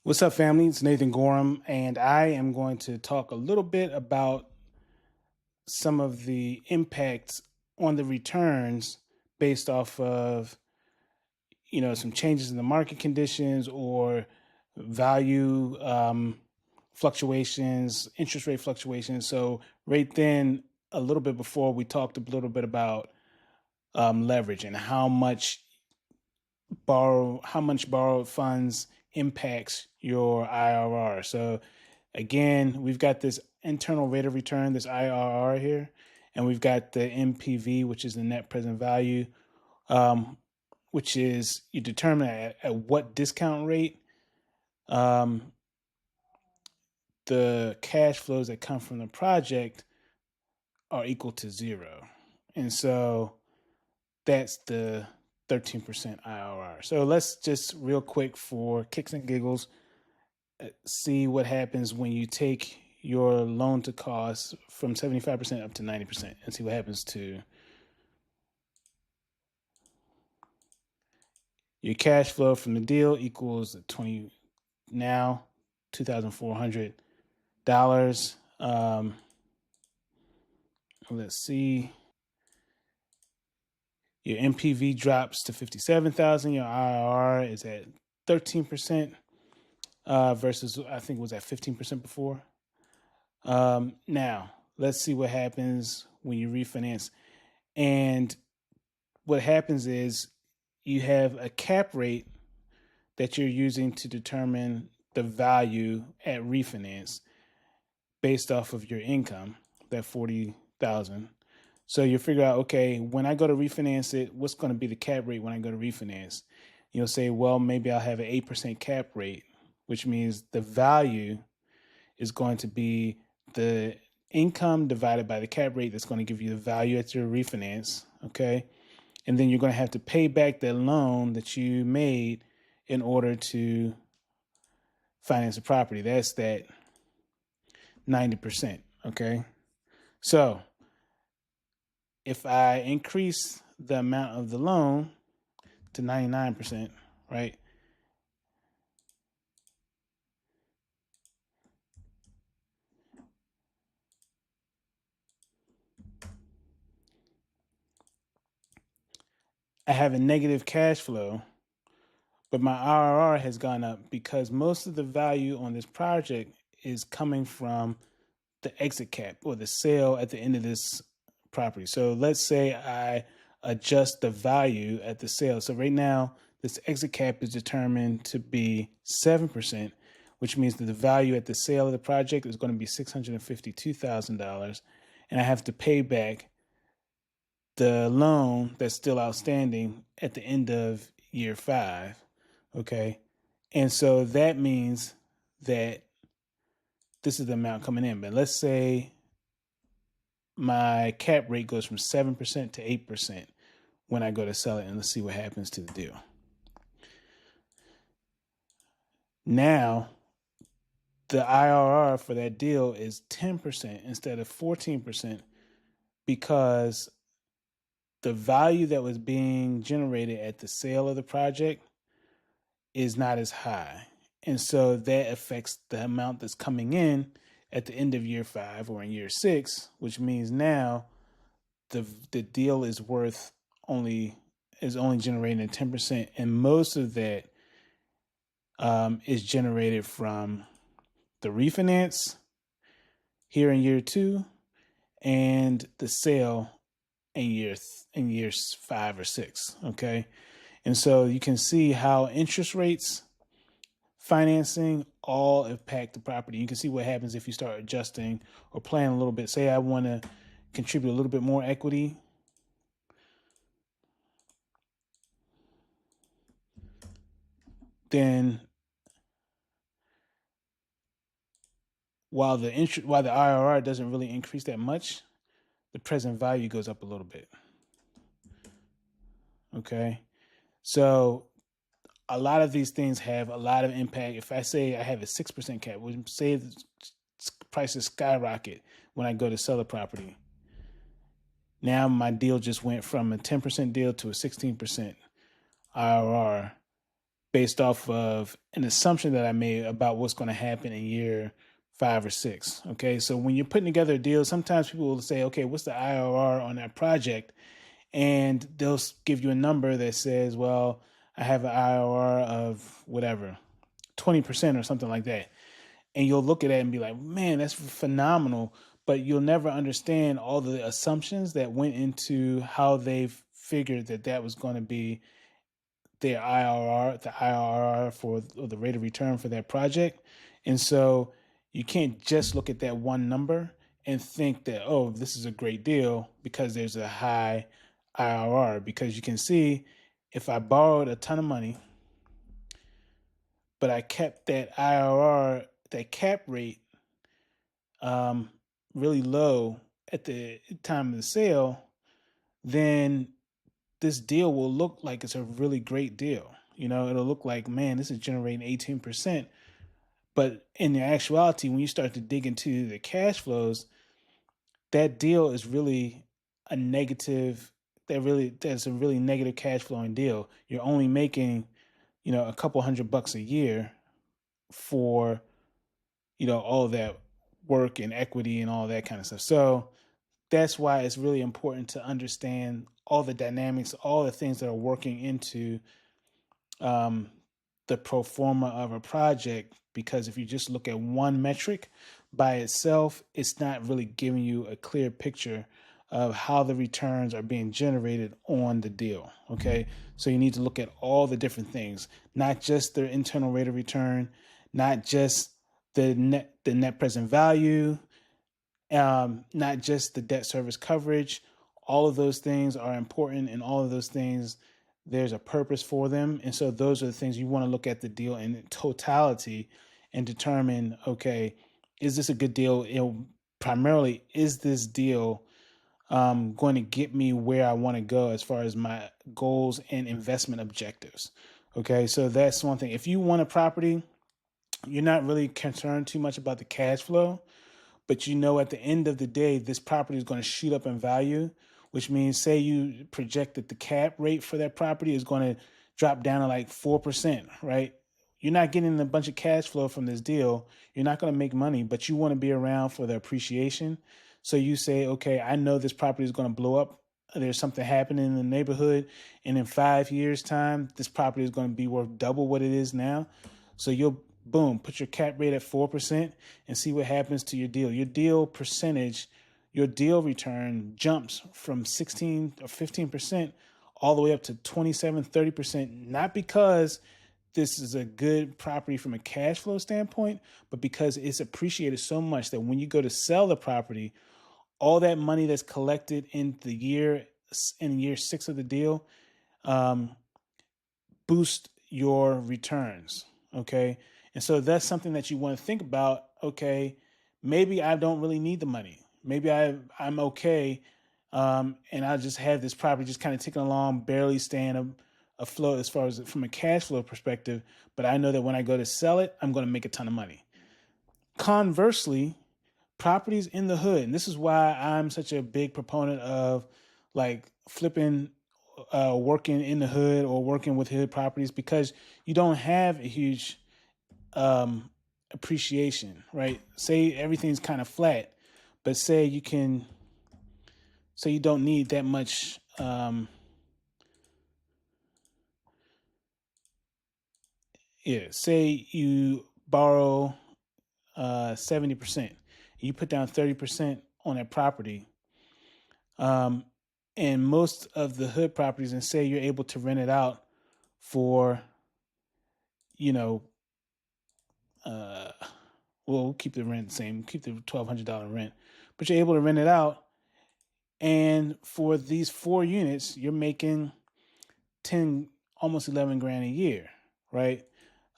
What's up, family? It's Nathan Gorham, and I am going to talk a little bit about some of the impacts on the returns based off of, some changes in the market conditions or value fluctuations, interest rate fluctuations. So, right then, a little bit before, we talked a little bit about leverage and how much borrowed funds impacts your IRR. So again, we've got this internal rate of return, this IRR here, and we've got the NPV, which is the net present value, which is you determine at what discount rate the cash flows that come from the project are equal to zero. And so that's the 13% IRR. So let's just real quick for kicks and giggles see what happens when you take your loan to cost from 75% up to 90% and see what happens to your cash flow from the deal equals 20 now $2,400. Let's see. Your MPV drops to 57,000. Your IRR is at 13%. Versus I think it was at 15% before. Now let's see what happens when you refinance. And what happens is you have a cap rate that you're using to determine the value at refinance based off of your income, that 40,000. So you figure out, okay, when I go to refinance it, what's going to be the cap rate when I go to refinance? You'll say, well, maybe I'll have an 8% cap rate, which means the value is going to be the income divided by the cap rate. That's going to give you the value at your refinance. Okay. And then you're going to have to pay back that loan that you made in order to finance the property. That's that 90%. Okay. So if I increase the amount of the loan to 99%, right? I have a negative cash flow, but my IRR has gone up because most of the value on this project is coming from the exit cap or the sale at the end of this property. So let's say I adjust the value at the sale. So right now, this exit cap is determined to be 7%, which means that the value at the sale of the project is going to be $652,000. And I have to pay back the loan that's still outstanding at the end of year 5. Okay. And so that means that this is the amount coming in. But let's say my cap rate goes from 7% to 8% when I go to sell it, and let's see what happens to the deal. Now, the IRR for that deal is 10% instead of 14% because the value that was being generated at the sale of the project is not as high. And so that affects the amount that's coming in at the end of year 5 or in year 6, which means now the deal is only generating 10%, and most of that is generated from the refinance here in year 2 and the sale in years 5 or 6. Okay, and so you can see how interest rates, financing, all impact the property. You can see what happens if you start adjusting or playing a little bit. Say I want to contribute a little bit more equity. Then while the IRR doesn't really increase that much, the present value goes up a little bit. Okay. So a lot of these things have a lot of impact. If I say I have a 6% cap, would say the prices skyrocket when I go to sell a property. Now my deal just went from a 10% deal to a 16% IRR based off of an assumption that I made about what's going to happen in year 5 or 6. Okay. So when you're putting together a deal, sometimes people will say, okay, what's the IRR on that project? And they'll give you a number that says, well, I have an IRR of whatever, 20% or something like that. And you'll look at it and be like, man, that's phenomenal. But you'll never understand all the assumptions that went into how they've figured that that was going to be their IRR, the IRR for or the rate of return for that project. And so you can't just look at that one number and think that, oh, this is a great deal because there's a high IRR. Because you can see if I borrowed a ton of money, but I kept that IRR, that cap rate, really low at the time of the sale, then this deal will look like it's a really great deal. You know, it'll look like, man, this is generating 18%. But in the actuality, when you start to dig into the cash flows, that deal is really a negative. That's a really negative cash flowing deal. You're only making, a couple $100 a year for, all that work and equity and all that kind of stuff. So that's why it's really important to understand all the dynamics, all the things that are working into the pro forma of a project. Because if you just look at one metric by itself, it's not really giving you a clear picture of how the returns are being generated on the deal. Okay. So you need to look at all the different things, not just the internal rate of return, not just the net present value, not just the debt service coverage. All of those things are important, and all of those things, there's a purpose for them. And so those are the things you want to look at the deal in totality and determine, okay, is this a good deal? Primarily, is this deal going to get me where I want to go as far as my goals and investment objectives? Okay, so that's one thing. If you want a property, you're not really concerned too much about the cash flow, but at the end of the day, this property is going to shoot up in value, which means, say you project that the cap rate for that property is going to drop down to like 4%, right? You're not getting a bunch of cash flow from this deal. You're not going to make money, but you want to be around for the appreciation. So you say, okay, I know this property is going to blow up. There's something happening in the neighborhood, and in 5 years' time, this property is going to be worth double what it is now. So you'll put your cap rate at 4% and see what happens to your deal. Your deal percentage, your deal return jumps from 16 or 15% all the way up to 27, 30%, not because this is a good property from a cash flow standpoint, but because it's appreciated so much that when you go to sell the property, all that money that's collected in year 6 of the deal boost your returns. Okay. And so that's something that you want to think about. Okay, maybe I don't really need the money. Maybe I'm okay. And I'll just have this property just kind of ticking along, barely staying afloat as far as from a cash flow perspective. But I know that when I go to sell it, I'm going to make a ton of money. Conversely, properties in the hood, and this is why I'm such a big proponent of like flipping, working in the hood or working with hood properties, because you don't have a huge appreciation, right? Say everything's kind of flat, but say you don't need that much. Say you borrow 70%, you put down 30% on that property, and most of the hood properties, and say you're able to rent it out for, we'll keep the rent the same, keep the $1,200 rent, but you're able to rent it out. And for these 4 units, you're making 10, almost 11 grand a year, right?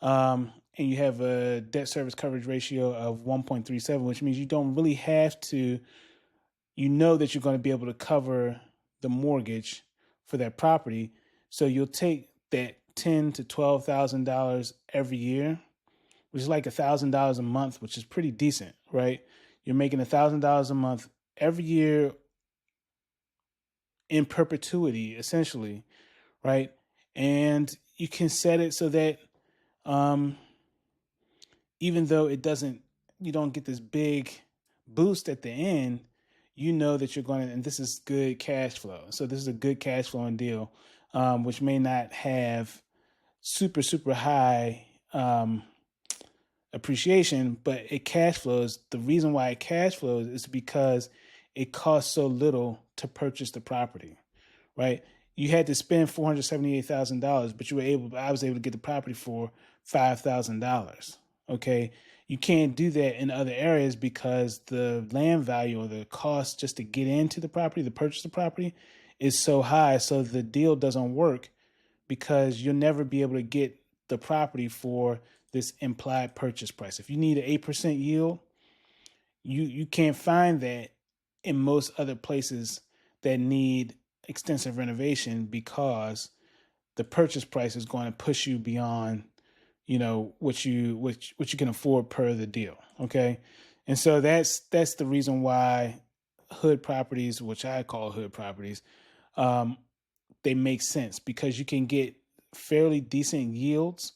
And you have a debt service coverage ratio of 1.37, which means you don't really have to, that you're going to be able to cover the mortgage for that property. So you'll take that $10,000 to $12,000 every year, which is like $1,000 a month, which is pretty decent, right? You're making $1,000 a month every year in perpetuity, essentially, right? And you can set it so that um, even though you don't get this big boost at the end, you know that you're going to, and this is good cash flow. So this is a good cash flowing deal, which may not have super, super high appreciation, but it cash flows. The reason why it cash flows is because it costs so little to purchase the property, right? You had to spend $478,000, but I was able to get the property for $5,000. Okay. You can't do that in other areas because the land value or the cost just to get into the property, to purchase the property, is so high. So the deal doesn't work because you'll never be able to get the property for this implied purchase price. If you need an 8% yield, you can't find that in most other places that need extensive renovation because the purchase price is going to push you beyond, what you can afford per the deal. Okay. And so that's the reason why hood properties, which I call hood properties, they make sense because you can get fairly decent yields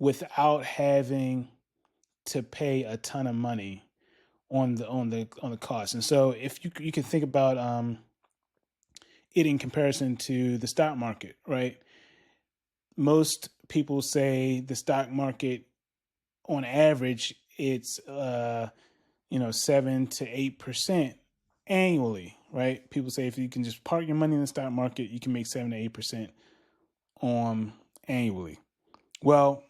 without having to pay a ton of money on the cost. And so if you can think about it in comparison to the stock market, right? Most people say the stock market on average it's 7 to 8% annually, right? People say if you can just park your money in the stock market, you can make 7 to 8% annually. Well,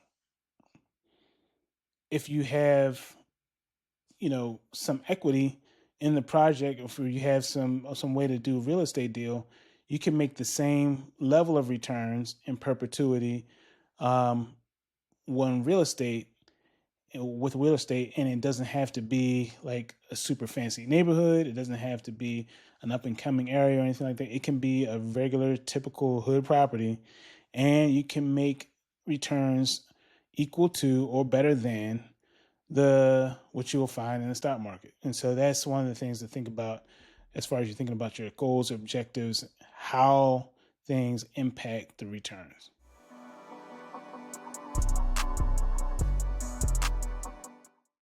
if you have some equity in the project, or if you have some way to do a real estate deal, you can make the same level of returns in perpetuity when real estate with real estate, and it doesn't have to be like a super fancy neighborhood. It doesn't have to be an up and coming area or anything like that. It can be a regular, typical hood property, and you can make returns equal to or better than what you will find in the stock market. And so that's one of the things to think about as far as you're thinking about your goals or objectives, how things impact the returns.